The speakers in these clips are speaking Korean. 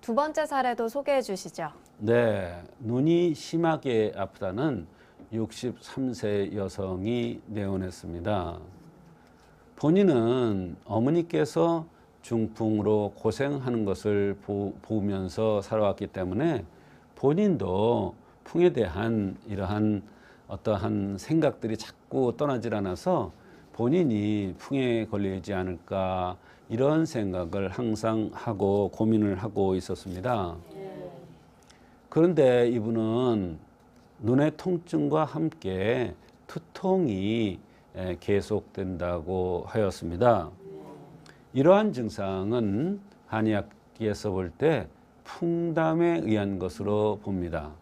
두 번째 사례도 소개해 주시죠. 네, 눈이 심하게 아프다는 63세 여성이 내원했습니다. 본인은 어머니께서 중풍으로 고생하는 것을 보면서 살아왔기 때문에 본인도 풍에 대한 이러한 어떠한 생각들이 자꾸 떠나질 않아서 본인이 풍에 걸리지 않을까 이런 생각을 항상 하고 고민을 하고 있었습니다. 그런데 이분은 눈의 통증과 함께 두통이 계속된다고 하였습니다. 이러한 증상은 한의학에서 볼 때 풍담에 의한 것으로 봅니다.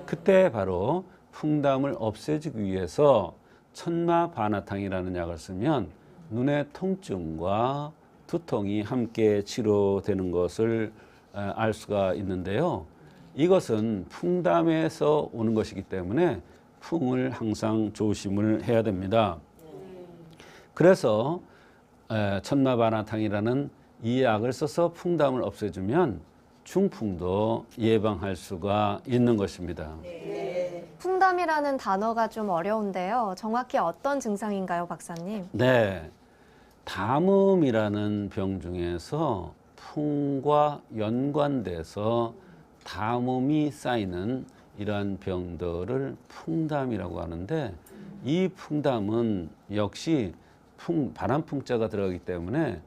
그때 바로 풍담을 없애주기 위해서 천마바나탕이라는 약을 쓰면 눈의 통증과 두통이 함께 치료되는 것을 알 수가 있는데요. 이것은 풍담에서 오는 것이기 때문에 풍을 항상 조심을 해야 됩니다. 그래서 천마바나탕이라는 이 약을 써서 풍담을 없애주면 중풍도 예방할 수가 있는 것입니다. 풍담이라는 단어가 좀 어려운데요. 정확히 어떤 증상인가요, 박사님? 네, 담음이라는 병 중에서 풍과 연관돼서 담음이 쌓이는 이러한 병들을 풍담이라고 하는데, 이 풍담은 역시 바람풍자가 들어가기 때문에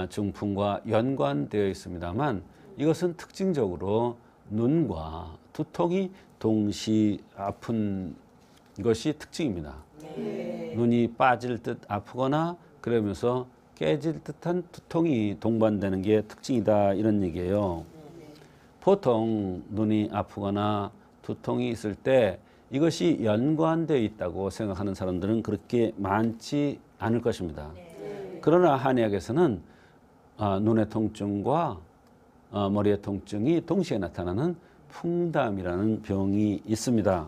중풍과 연관되어 있습니다만, 이것은 특징적으로 눈과 두통이 동시 아픈 것이 특징입니다. 눈이 빠질 듯 아프거나 그러면서 깨질 듯한 두통이 동반되는 게 특징이다, 이런 얘기예요. 보통 눈이 아프거나 두통이 있을 때 이것이 연관되어 있다고 생각하는 사람들은 그렇게 많지 않을 것입니다. 그러나 한의학에서는 눈의 통증과 머리의 통증이 동시에 나타나는 풍담이라는 병이 있습니다.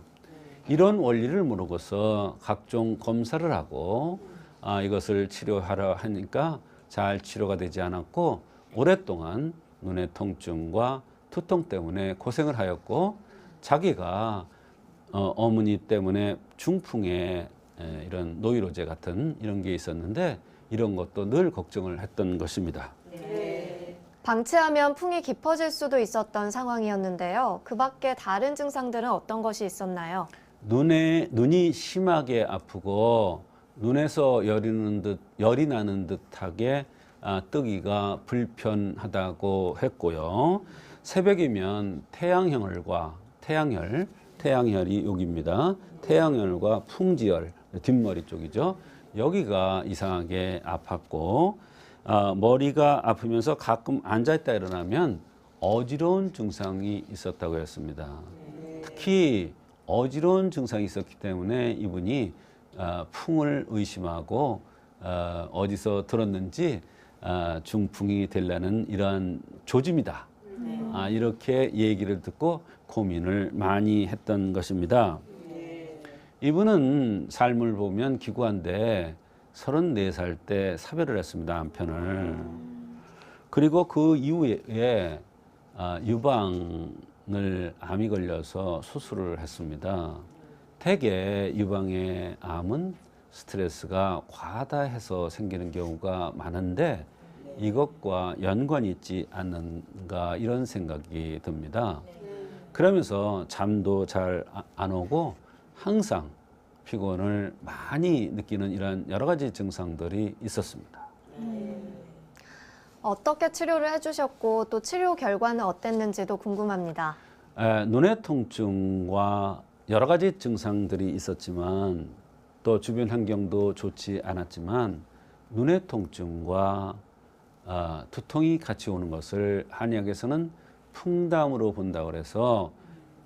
이런 원리를 모르고서 각종 검사를 하고 이것을 치료하려 하니까 잘 치료가 되지 않았고, 오랫동안 눈의 통증과 두통 때문에 고생을 하였고, 자기가 어머니 때문에 중풍에 이런 노이로제 같은 이런 게 있었는데 이런 것도 늘 걱정을 했던 것입니다. 방치하면 풍이 깊어질 수도 있었던 상황이었는데요. 그 밖에 다른 증상들은 어떤 것이 있었나요? 눈이 심하게 아프고 눈에서 열이 나는 듯하게 뜨기가 불편하다고 했고요. 새벽이면 태양혈이 여기입니다. 태양혈과 풍지혈, 뒷머리 쪽이죠. 여기가 이상하게 아팠고, 머리가 아프면서 가끔 앉아있다 일어나면 어지러운 증상이 있었다고 했습니다. 특히 어지러운 증상이 있었기 때문에 이분이 풍을 의심하고 어디서 들었는지 중풍이 되려는 이러한 조짐이다, 이렇게 얘기를 듣고 고민을 많이 했던 것입니다. 이분은 삶을 보면 기구한데 34살 때 사별을 했습니다, 남편을. 그리고 그 이후에 유방을 암이 걸려서 수술을 했습니다. 대개 유방의 암은 스트레스가 과다해서 생기는 경우가 많은데 이것과 연관이 있지 않는가, 이런 생각이 듭니다. 그러면서 잠도 잘 안 오고 항상 피곤을 많이 느끼는 이런 여러 가지 증상들이 있었습니다. 어떻게 치료를 해주셨고 또 치료 결과는 어땠는지도 궁금합니다. 눈의 통증과 여러 가지 증상들이 있었지만 또 주변 환경도 좋지 않았지만 눈의 통증과 두통이 같이 오는 것을 한의학에서는 풍담으로 본다고 해서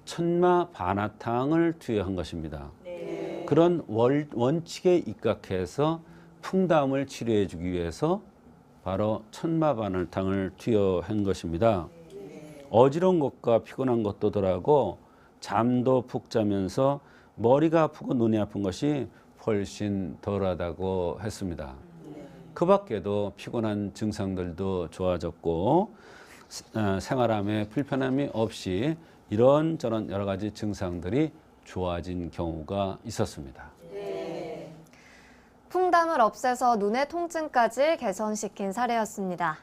천마바나탕을 투여한 것입니다. 그런 원칙에 입각해서 풍담을 치료해 주기 위해서 바로 천마바나탕을 투여한 것입니다. 어지러운 것과 피곤한 것도 덜하고 잠도 푹 자면서 머리가 아프고 눈이 아픈 것이 훨씬 덜하다고 했습니다. 그 밖에도 피곤한 증상들도 좋아졌고 생활함에 불편함이 없이 이런저런 여러 가지 증상들이 좋아진 경우가 있었습니다. 풍담을 없애서 눈의 통증까지 개선시킨 사례였습니다.